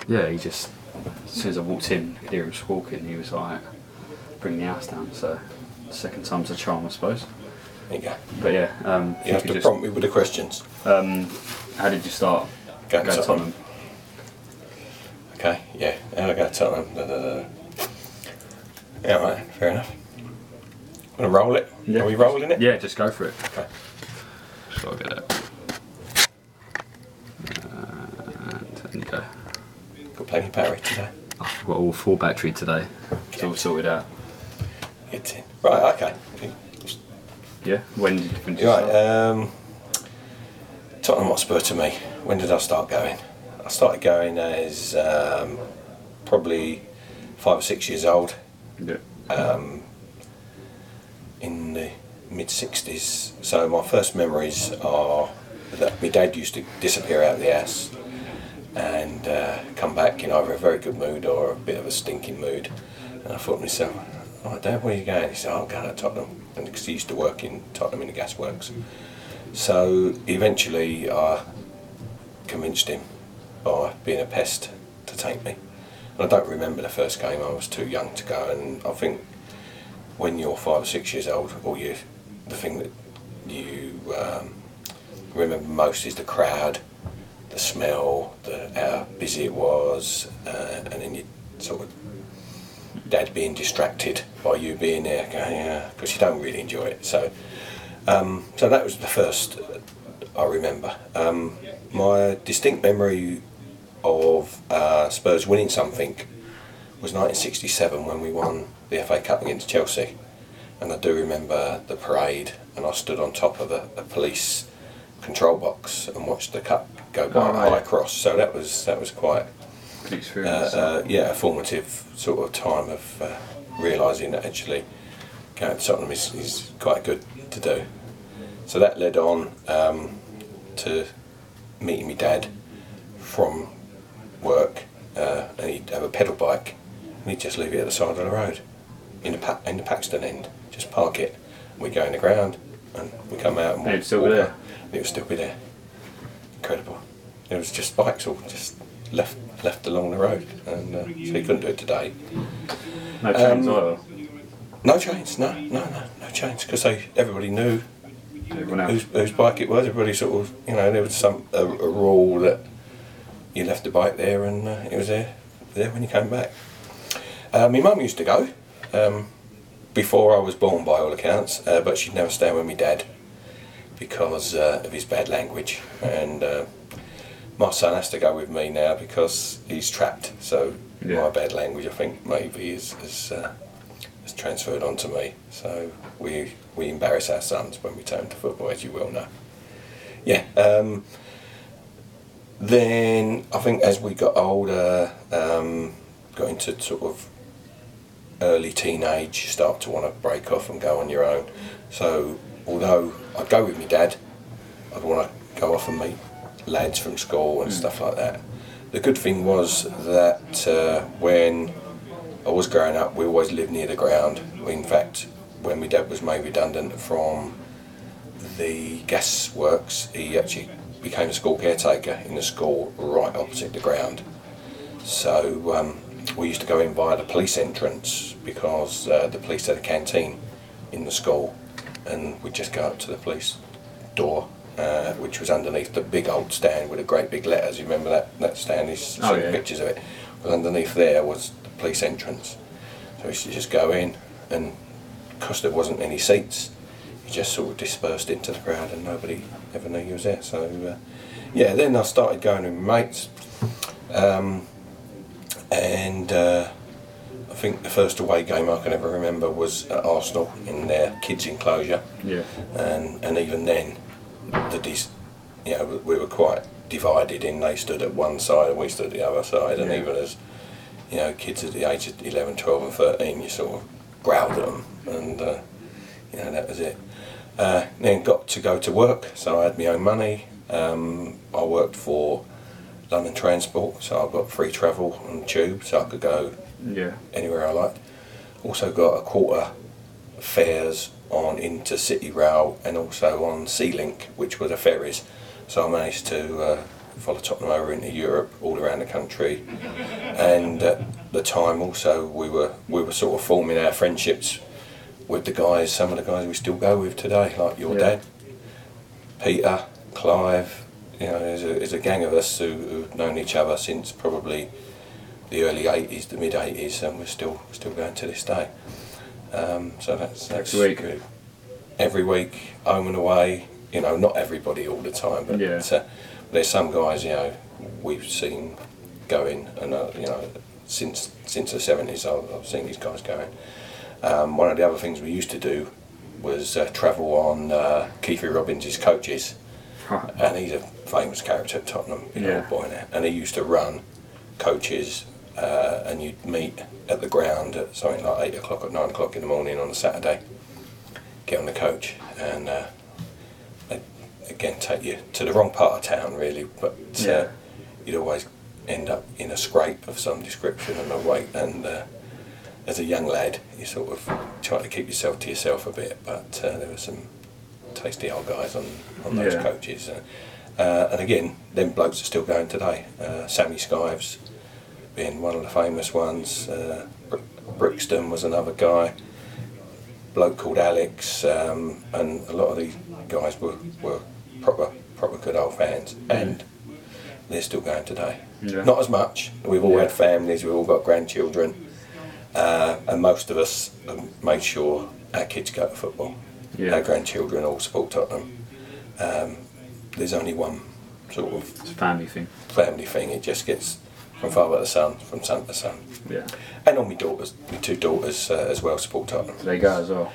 yeah, he just, as soon as I walked in, I could hear him squawking. He was like, bring the house down. So, second time's a charm, I suppose. There you go. But yeah, You have to prompt me with the questions. how did you start Going to Tottenham? Okay, yeah. How I go to Tottenham? Yeah, right, fair enough. Want to roll it? Yeah. Are we rolling it? Yeah, just go for it. Okay. So I'll get it. And there you go. Got plenty of battery today. I've got all full battery today. It's all sorted out. It's in. Right, okay. Yeah? When did you Right, start? Tottenham Hotspur to me. When did I start going? I started going as probably 5 or 6 years old. Yeah. In the mid-60s. So my first memories are that my dad used to disappear out of the house and come back in either a very good mood or a bit of a stinking mood. And I thought to myself, oh Dad, where are you going? He said, oh, I'm going to Tottenham. And because he used to work in Tottenham in the gasworks. So eventually I convinced him by being a pest to take me. And I don't remember the first game, I was too young to go, and I think when you're 5 or 6 years old, the thing that you remember most is the crowd, the smell, how busy it was, and then you sort of Dad being distracted by you being there, going, yeah, because you don't really enjoy it. So that was the first I remember. My distinct memory of Spurs winning something was 1967 when we won the FA Cup against Chelsea, and I do remember the parade, and I stood on top of a police control box and watched the cup go by high cross. So that was quite Good experience. yeah, a formative sort of time of realising that actually going to Tottenham is quite good to do. So that led on to meeting my dad from work, and he'd have a pedal bike and he'd just leave it at the side of the road in the Paxton end, just park it, and we go in the ground and we come out and it'd still be there. It would still be there. Incredible. It was just bikes all just left along the road, and so you couldn't do it today. No chains either. No chains, no chains, because everybody knew Everyone else. whose bike it was. Everybody sort of, there was a rule that you left the bike there and it was there when you came back. My mum used to go before I was born, by all accounts, but she'd never stay with my dad because of his bad language, and my son has to go with me now because he's trapped. So my bad language, I think, maybe is transferred onto me. So we embarrass our sons when we turn to football, as you well know. Yeah. Then I think as we got older, got into sort of early teenage, you start to want to break off and go on your own. So although I'd go with my dad, I'd want to go off and meet lads from school and stuff like that. The good thing was that when I was growing up, we always lived near the ground. In fact, when my dad was made redundant from the gas works, he actually became a school caretaker in the school right opposite the ground. So we used to go in via the police entrance because the police had a canteen in the school, and we'd just go up to the police door, which was underneath the big old stand with the great big letters. You remember that stand? He's seen pictures of it. But underneath there was the police entrance. So we used to just go in, and because there wasn't any seats, you just sort of dispersed into the crowd and nobody ever knew you was there. So yeah, then I started going with my mates, and I think the first away game I can ever remember was at Arsenal in their kids' enclosure. Yeah. And even then, we were quite divided in they stood at one side and we stood at the other side, and even as kids at the age of 11, 12 and 13, you sort of growled at them, and that was it. Then got to go to work, so I had my own money. I worked for London Transport, so I got free travel on the tube, so I could go anywhere I liked. Also got a quarter fares on Intercity Rail and also on Sea Link, which were the ferries. So I managed to follow Tottenham over into Europe, all around the country, and at the time also we were sort of forming our friendships with the guys. Some of the guys we still go with today, like your dad, Peter, Clive. You know, there's a gang of us who've known each other since probably the early '80s, the mid '80s, and we're still going to this day. So that's good. Every week, home and away. You know, not everybody all the time, but there's some guys, you know, we've seen going, and you know, since the '70s, I've seen these guys going. One of the other things we used to do was travel on Keith Robbins' coaches, and he's a famous character at Tottenham, you know, boy now, and he used to run coaches, and you'd meet at the ground at something like 8 o'clock or 9 o'clock in the morning on a Saturday, get on the coach, and again take you to the wrong part of town really, but you'd always end up in a scrape of some description and a wait, and as a young lad you sort of try to keep yourself to yourself a bit, but there were some tasty old guys on those coaches, and again them blokes are still going today. Sammy Skives being one of the famous ones, Brixton was another guy, bloke called Alex, and a lot of these guys were proper good old fans, and they're still going today. Not as much. We've all had families, we've all got grandchildren, and most of us have made sure our kids go to football. Our grandchildren all support Tottenham. There's only one sort of family thing. It just gets from father to son, from son to son. And all my two daughters as well support Tottenham. They go as well.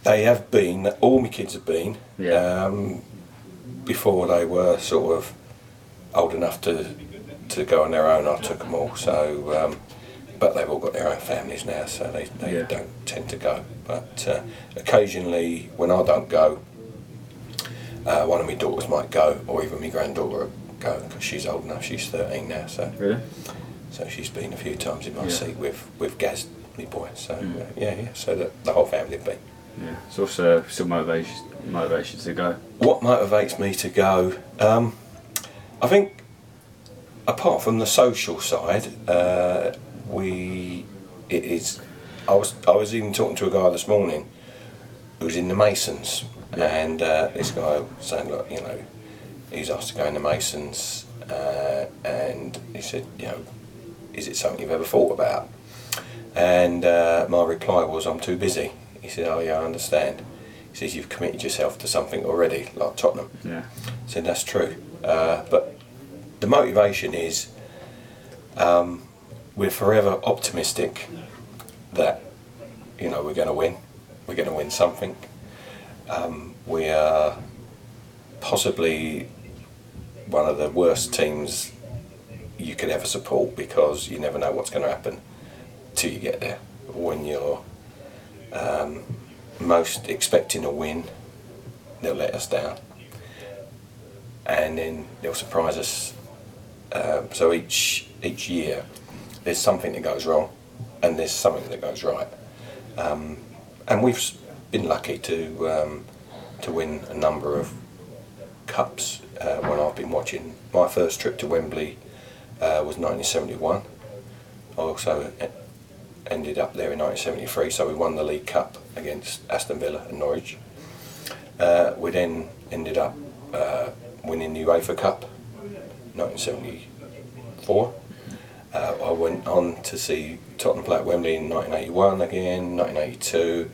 They have been. All my kids have been. Before they were sort of old enough to go on their own, I took them all. So, but they've all got their own families now, so they don't tend to go. But occasionally, when I don't go, one of my daughters might go, or even my granddaughter will go, because she's old enough. She's 13 now, so so she's been a few times in my seat with Gaz, my boy. So so the whole family have been. It's also still motivation to go. What motivates me to go? I think, apart from the social side, I was even talking to a guy this morning who was in the Masons, and this guy was saying, look, you know, he's asked to go in the Masons, and he said, you know, is it something you've ever thought about? And my reply was, I'm too busy. He said, oh yeah, I understand. He says, you've committed yourself to something already, like Tottenham. I said, that's true. But the motivation is, we're forever optimistic that, you know, we're going to win. We're going to win something. We are possibly one of the worst teams you could ever support, because you never know what's going to happen till you get there. When you're most expecting a win, they'll let us down, and then they'll surprise us. So each year there's something that goes wrong and there's something that goes right, and we've been lucky to win a number of cups when I've been watching. My first trip to Wembley was 1971. I also ended up there in 1973, so we won the League Cup against Aston Villa and Norwich. We then ended up winning the UEFA Cup 1974. I went on to see Tottenham play at Wembley in 1981 again, 1982,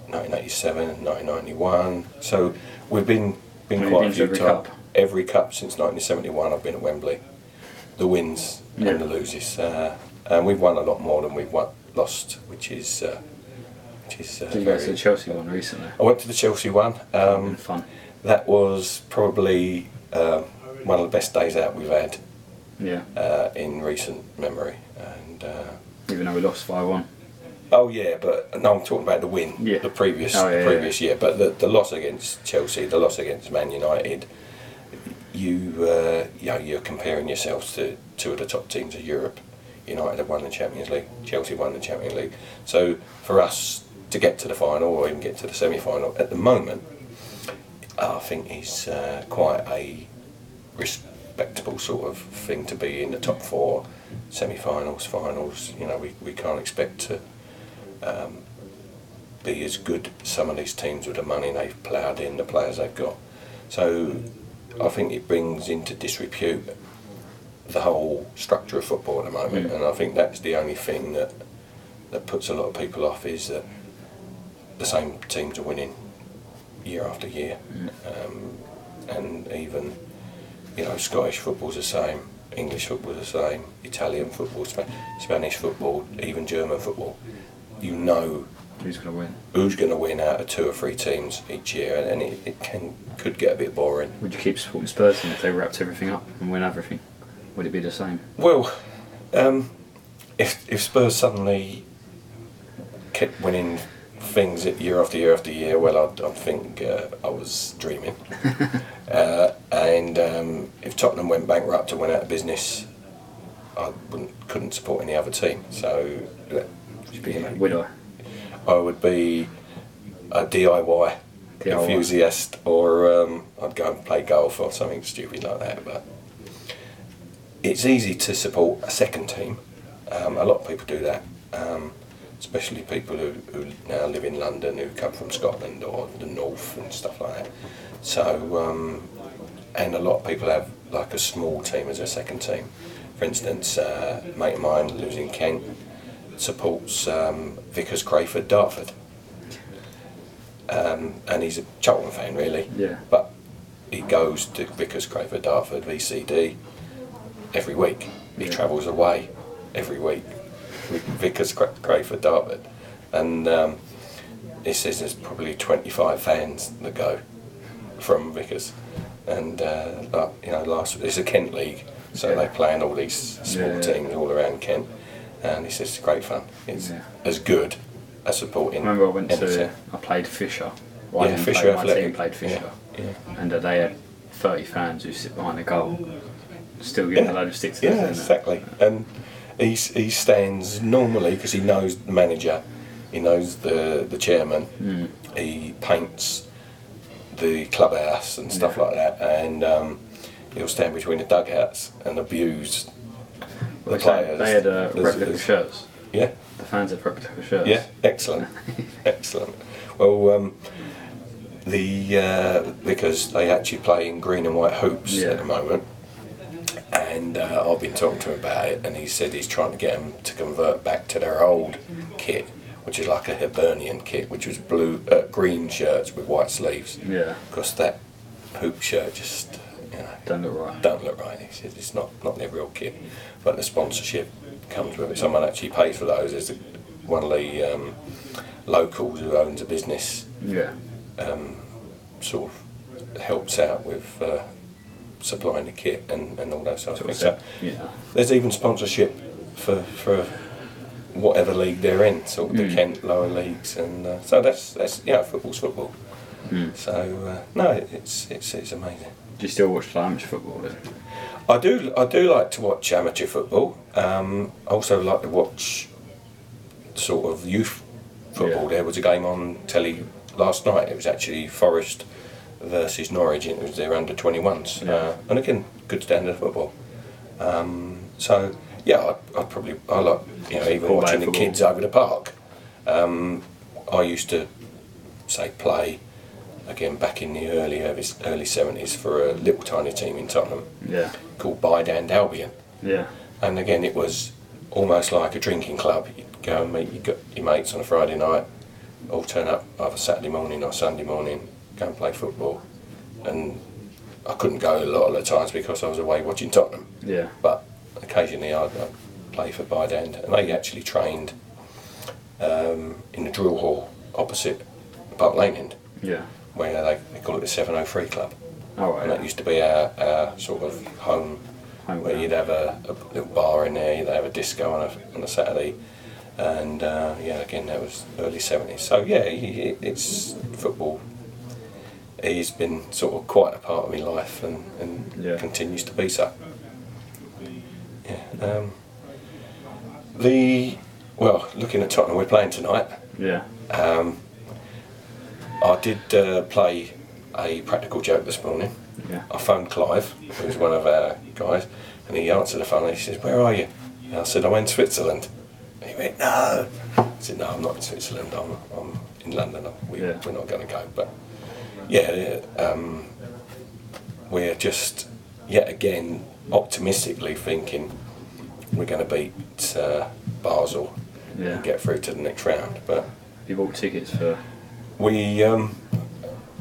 1987, 1991. So we've been quite a few times. Every cup since 1971 I've been at Wembley. The wins and the loses. And we've won a lot more than we've lost, which is Did you go to the Chelsea one recently? I went to the Chelsea one. Fun. That was probably one of the best days out we've had in recent memory. And even though we lost 5-1. Oh yeah, but no, I'm talking about the win, the previous year. But the loss against Chelsea, the loss against Man United, you're comparing yourselves to two of the top teams of Europe. United have won the Champions League, Chelsea won the Champions League. So for us to get to the final or even get to the semi-final at the moment, I think is quite a respectable sort of thing to be in the top four, semi-finals, finals. You know, we can't expect to be as good as some of these teams with the money they've ploughed in, the players they've got. So I think it brings into disrepute the whole structure of football at the moment, and I think that's the only thing that puts a lot of people off, is that the same teams are winning year after year, and even, you know, Scottish football's the same, English football's the same, Italian football, Spanish football, even German football. You know who's going to win? Who's going to win out of 2 or 3 teams each year, and it could get a bit boring. Would you keep supporting Spurs if they wrapped everything up and win everything? Would it be the same? Well, if Spurs suddenly kept winning things year after year after year, well, I'd think I was dreaming. And if Tottenham went bankrupt and went out of business, I couldn't support any other team. So, I would be a DIY enthusiast, or I'd go and play golf or something stupid like that. But it's easy to support a second team. A lot of people do that, especially people who now live in London, who come from Scotland or the north and stuff like that. So, and a lot of people have like a small team as a second team. For instance, a mate of mine lives in Kent, supports Vickers Crayford Dartford, and he's a Charlton fan really, but he goes to Vickers Crayford Dartford VCD every week. He travels away every week with Vickers Crayford Dartford, and he says there's probably 25 fans that go from Vickers, and you know, it's a Kent league, so they play in all these small teams all around Kent. And he says it's great fun. It's as good as supporting. I remember I played Fisher. Well, Fisher my team played Fisher. And they had 30 fans who sit behind the goal, still giving a load of sticks. Exactly. And he stands normally, because he knows the manager, he knows the chairman, he paints the clubhouse and stuff like that, and he'll stand between the dugouts and abuse the players. They had replica shirts. Yeah. The fans had replica shirts. Yeah, excellent. Excellent. Well, because they actually play in green and white hoops at the moment, and I've been talking to him about it, and he said he's trying to get them to convert back to their old kit, which is like a Hibernian kit, which was green shirts with white sleeves. Yeah. Because that hoop shirt just, you know, don't look right. He said it's not the real kit, but the sponsorship comes with it. Someone actually pays for those. There's one of the locals who owns a business. Sort of helps out with supplying the kit and all that sort of thing. So there's even sponsorship for whatever league they're in, sort of the Kent lower leagues, and so that's football's football. So no, it's amazing. Do you still watch amateur football then? I do like to watch amateur football. I also like to watch sort of youth football. There was a game on telly last night. It was actually Forest versus Norwich, and it was their under 21s. And again, good standard of football. So yeah, I like, you know, even watching the kids over the park. I used to play again back in the early 70s for a little tiny team in Tottenham called Bydand Albion. And again, it was almost like a drinking club. You'd go and meet your mates on a Friday night, all turn up either Saturday morning or Sunday morning, go and play football. And I couldn't go a lot of the times because I was away watching Tottenham. But occasionally I'd play for Bydand, and they actually trained in the drill hall opposite Park Lane End, where they call it the 703 Club. And that used to be our sort of home where you'd have a little bar in there, you'd have a disco on a Saturday, and again, that was early 70s. So yeah, it's football. He's been sort of quite a part of my life, and continues to be so. Looking at Tottenham, we're playing tonight. I did play a practical joke this morning. Yeah. I phoned Clive, who's one of our guys, and he answered the phone and he says, "Where are you?" And I said, "I'm in Switzerland." And he went, "No." I said, "No, I'm not in Switzerland, I'm in London, we're not going to go." But yeah, we're just, yet again, optimistically thinking we're going to beat Basel and get through to the next round. But you bought tickets for... we...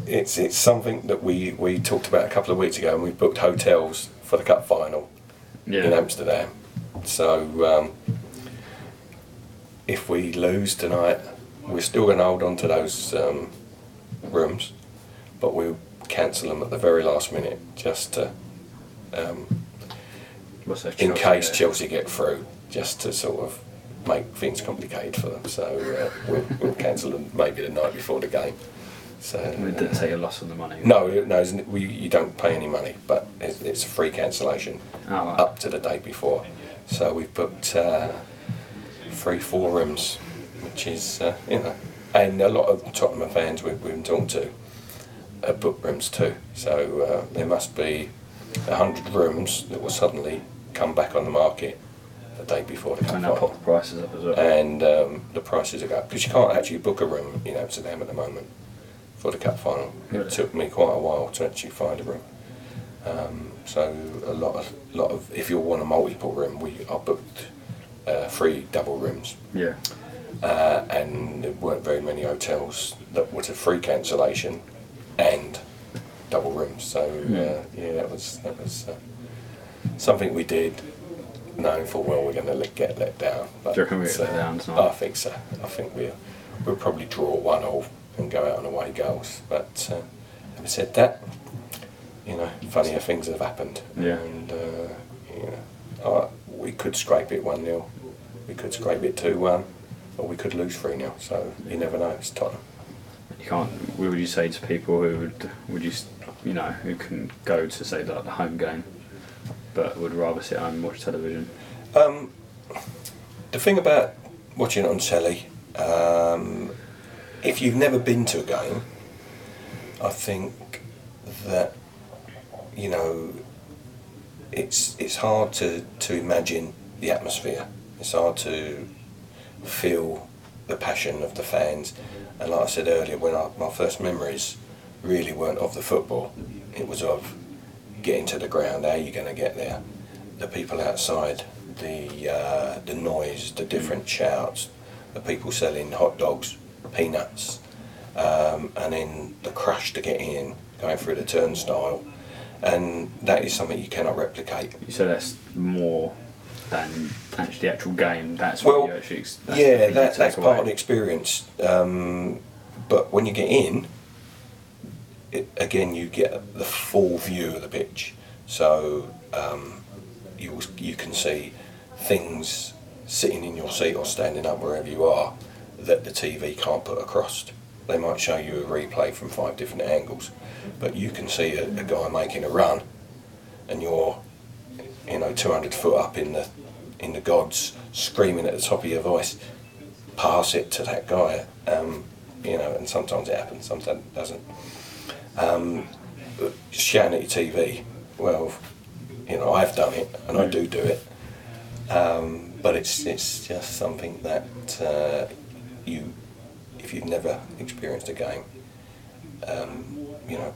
It's something that we talked about a couple of weeks ago, and we booked hotels for the cup final in Amsterdam. So if we lose tonight, we're still going to hold on to those rooms, but we'll cancel them at the very last minute, just to in case Chelsea get through, just to sort of make things complicated for them. So we'll cancel them maybe the night before the game. So it didn't take a loss on the money. No, you don't pay any money, but it's a free cancellation up to the day before. So we've booked 3-4 rooms, which is and a lot of Tottenham fans we've been talking to have booked rooms too. So there must be 100 rooms that will suddenly come back on the market the day before the cup final. And they'll pop the prices up as well. And the prices are going, because you can't actually book a room in Amsterdam at the moment for the cup final. It took me quite a while to actually find a room. So a lot of if you want a multiple room, I booked 3 double rooms. Yeah. And there weren't very many hotels that was a free cancellation and double rooms. So that was something we did, knowing full well we're going to get let down. But do you reckon we'll get let down tonight? I think so. I think we'll probably draw 1-1 and go out on away goals. But having said that, funnier things have happened. Yeah. And we could scrape it 1-0, we could scrape it 2-1, or we could lose 3-0. So you never know. It's Tottenham. You can't. What would you say to people who who can go to say the home game, but would rather sit home and watch television? The thing about watching it on telly, if you've never been to a game, I think that it's hard to imagine the atmosphere. It's hard to feel the passion of the fans. And like I said earlier, my first memories really weren't of the football. It was of getting to the ground. How are you going to get there? The people outside, the noise, the different shouts, the people selling hot dogs, peanuts, and then the crush to get in, going through the turnstile, and that is something you cannot replicate. You said that's more than actually the actual game. That's what you actually. That's part of the experience. But when you get in, again you get the full view of the pitch. So you can see things sitting in your seat or standing up wherever you are that the TV can't put across. They might show you a replay from 5 different angles, but you can see a guy making a run, and you're 200 foot up in the gods, screaming at the top of your voice, pass it to that guy. And sometimes it happens, sometimes it doesn't. Shouting at your TV, well, I've done it, and I do it. But it's just something that if you've never experienced a game,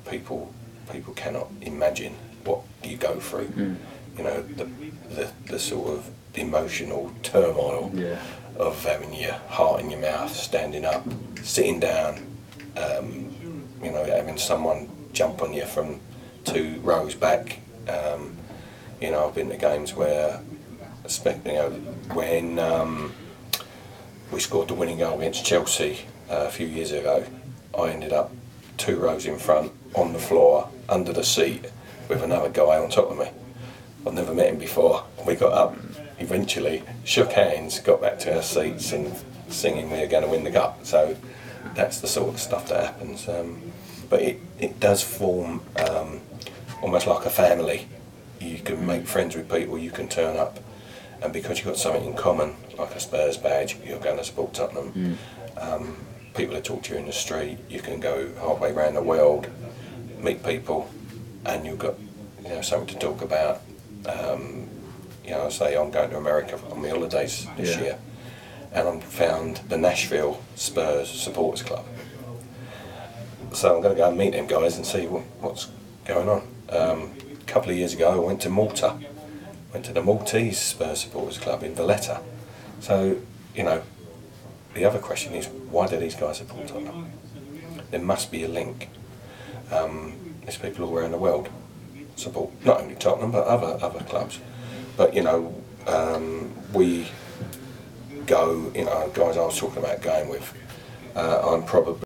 people cannot imagine what you go through. The sort of emotional turmoil of having your heart in your mouth, standing up, sitting down, having someone jump on you from 2 rows back. I've been to games where, when we scored the winning goal against Chelsea a few years ago, I ended up 2 rows in front, on the floor, under the seat, with another guy on top of me. I've never met him before. We got up, eventually shook hands, got back to our seats, and singing "We're going to win the cup." So that's the sort of stuff that happens. But it does form almost like a family. You can make friends with people, you can turn up, and because you've got something in common, like a Spurs badge, you're going to support Tottenham. People that talk to you in the street, you can go halfway around the world, meet people, and you've got something to talk about. Say I'm going to America on my holidays this year, and I found the Nashville Spurs Supporters Club. So I'm going to go and meet them guys and see what's going on. A couple of years ago I went to Malta, went to the Maltese Spurs Supporters Club in Valletta. So, the other question is, why do these guys support Tottenham? There must be a link. There's people all around the world support not only Tottenham but other clubs. But we go. Guys I was talking about going with. I'm probably